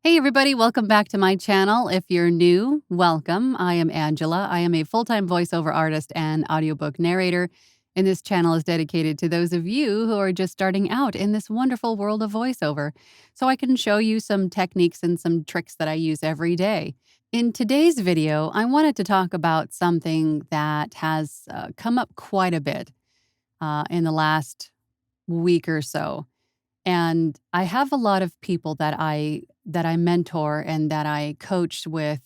Hey, everybody, welcome back to my channel. If you're new, welcome. I am Angela. I am a full time voiceover artist and audiobook narrator. And this channel is dedicated to those of you who are just starting out in this wonderful world of voiceover. So I can show you some techniques and some tricks that I use every day. In today's video, I wanted to talk about something that has come up quite a bit in the last week or so. And I have a lot of people that I mentor and that I coach with,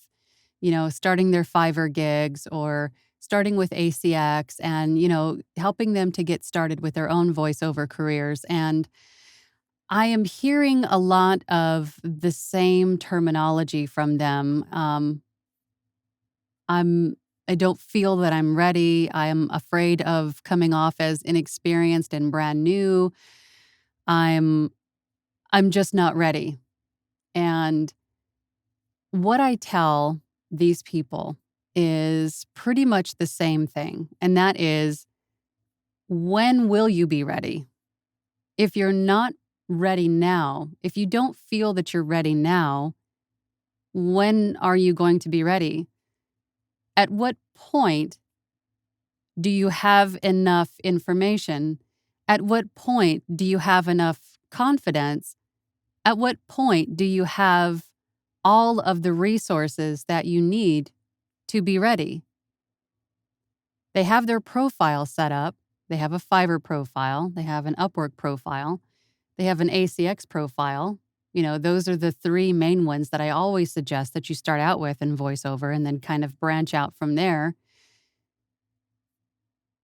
starting their Fiverr gigs or starting with ACX and, helping them to get started with their own voiceover careers. And I am hearing a lot of the same terminology from them. I'm I don't feel that I'm ready. I am afraid of coming off as inexperienced and brand new. I'm I'm just not ready. And what I tell these people is pretty much the same thing. And that is, when will you be ready? If you're not ready now, if you don't feel that you're ready now, when are you going to be ready? At what point do you have enough information? At what point do you have enough confidence? At what point do you have all of the resources that you need to be ready? They have their profile set up. They have a Fiverr profile. They have an Upwork profile. They have an ACX profile. Those are the three main ones that I always suggest that you start out with in voiceover and then kind of branch out from there.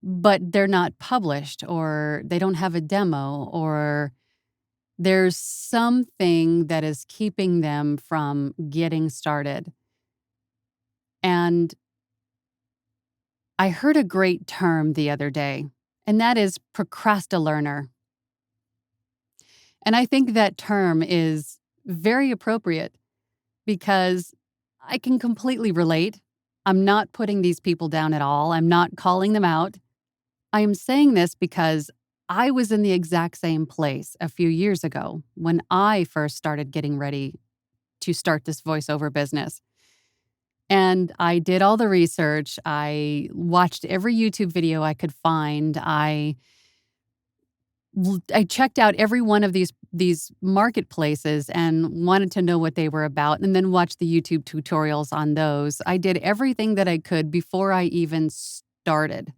But they're not published, or they don't have a demo, or there's something that is keeping them from getting started. And I heard a great term the other day, and that is procrastal. And I think that term is very appropriate because I can completely relate. I'm not putting these people down at all. I'm not calling them out. I am saying this because I was in the exact same place a few years ago when I first started getting ready to start this voiceover business. And I did all the research. I watched every YouTube video I could find. I checked out every one of these marketplaces and wanted to know what they were about, and then watched the YouTube tutorials on those. I did everything that I could before I even started,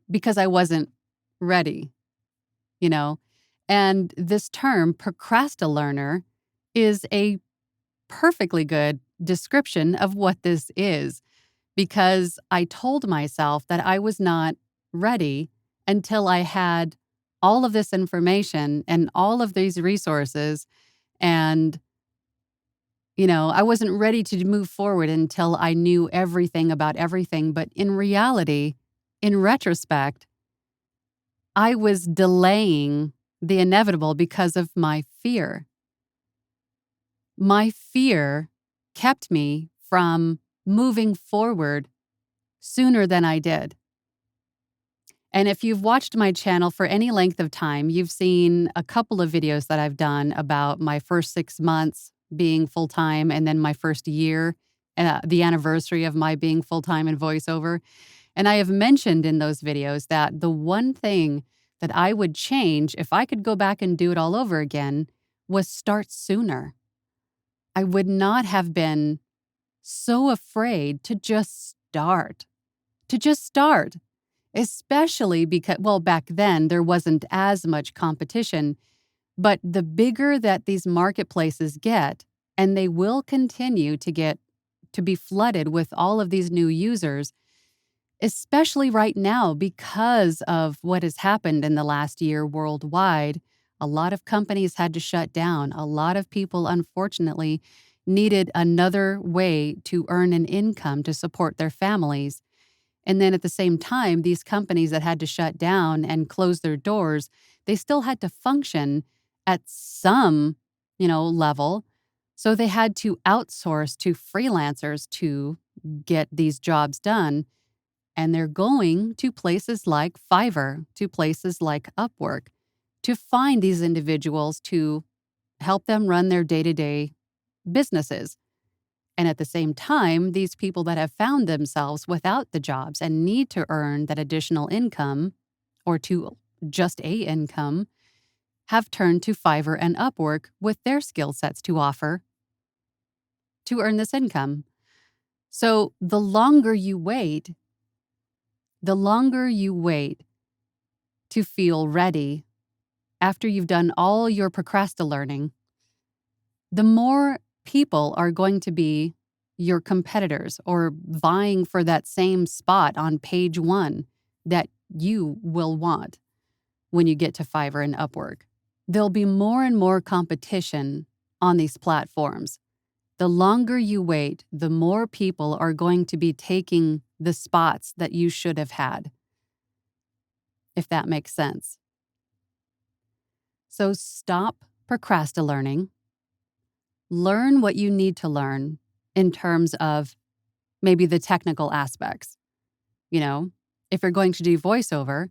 because I wasn't ready, you know. And this term, procrastal, is a perfectly good description of what this is, because I told myself that I was not ready until I had all of this information and all of these resources. And, I wasn't ready to move forward until I knew everything about everything. But in reality, in retrospect, I was delaying the inevitable because of my fear. My fear kept me from moving forward sooner than I did. And if you've watched my channel for any length of time, you've seen a couple of videos that I've done about my first 6 months being full-time and then my first year, the anniversary of my being full-time in voiceover. And I have mentioned in those videos that the one thing that I would change if I could go back and do it all over again was start sooner. I would not have been so afraid to just start, especially because, well, back then there wasn't as much competition. But the bigger that these marketplaces get, and they will continue to be flooded with all of these new users, especially right now because of what has happened in the last year worldwide. A lot of companies had to shut down. A lot of people, unfortunately, needed another way to earn an income to support their families. And then at the same time, these companies that had to shut down and close their doors, they still had to function at some, level. So they had to outsource to freelancers to get these jobs done. And they're going to places like Fiverr, to places like Upwork, to find these individuals to help them run their day-to-day businesses. And at the same time, these people that have found themselves without the jobs and need to earn that additional income or to just a income have turned to Fiverr and Upwork with their skill sets to offer to earn this income. So the longer you wait to feel ready after you've done all your procrastal learning, the more people are going to be your competitors or vying for that same spot on page 1 that you will want when you get to Fiverr and Upwork. There'll be more and more competition on these platforms. The longer you wait, the more people are going to be taking the spots that you should have had, if that makes sense. So stop procrastinating. Learn what you need to learn in terms of maybe the technical aspects. If you're going to do voiceover,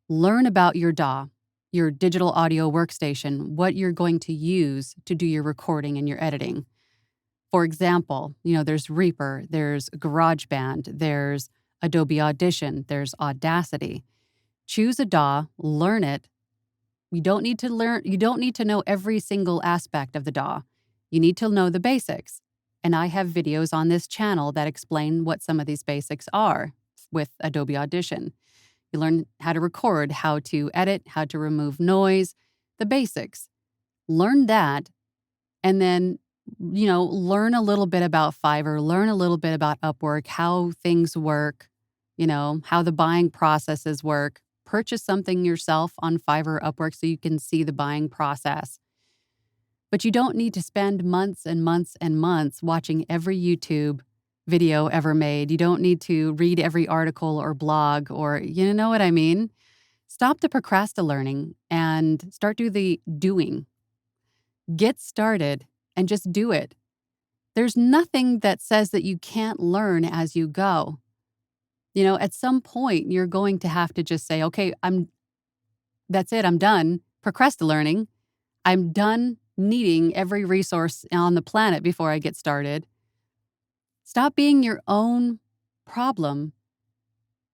learn about your DAW, your digital audio workstation, what you're going to use to do your recording and your editing. For example, there's Reaper, there's GarageBand, there's Adobe Audition, there's Audacity. Choose a DAW, learn it. You don't need to know every single aspect of the DAW. You need to know the basics. And I have videos on this channel that explain what some of these basics are with Adobe Audition. You learn how to record, how to edit, how to remove noise, the basics. Learn that, and then learn a little bit about Fiverr, learn a little bit about Upwork, how things work, how the buying processes work. Purchase something yourself on Fiverr or Upwork so you can see the buying process. But you don't need to spend months and months and months watching every YouTube video ever made. You don't need to read every article or blog or, you know what I mean? Stop the procrastinating and start the doing. Get started and just do it. There's nothing that says that you can't learn as you go. At some point, you're going to have to just say, okay, that's it. I'm done procrastinating. I'm done needing every resource on the planet before I get started. Stop being your own problem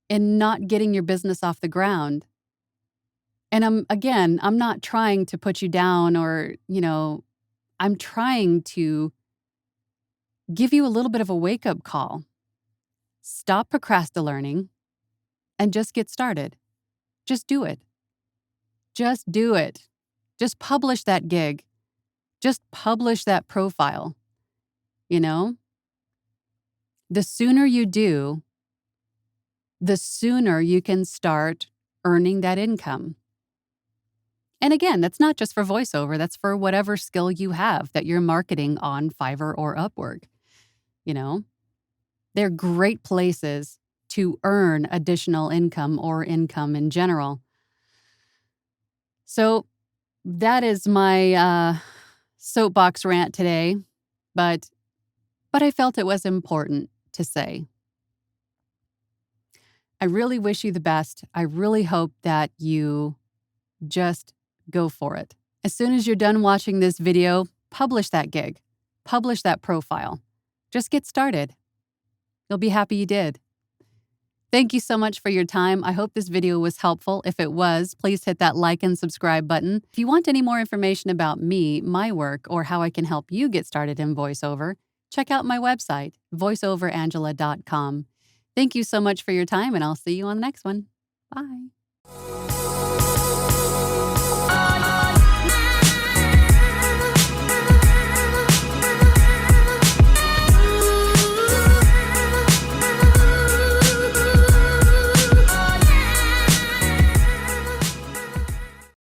and not getting your business off the ground. And I'm not trying to put you down or, I'm trying to give you a little bit of a wake-up call. Stop procrastinating and just get started. Just do it. Just do it. Just publish that gig. Just publish that profile. The sooner you do, the sooner you can start earning that income. And again, that's not just for voiceover. That's for whatever skill you have that you're marketing on Fiverr or Upwork. They're great places to earn additional income or income in general. So that is my soapbox rant today, but I felt it was important to say. I really wish you the best. I really hope that you just go for it. As soon as you're done watching this video, publish that gig. Publish that profile. Just get started. You'll be happy you did. Thank you so much for your time. I hope this video was helpful. If it was, please hit that like and subscribe button. If you want any more information about me, my work, or how I can help you get started in voiceover, check out my website, voiceoverangela.com. Thank you so much for your time, and I'll see you on the next one. Bye.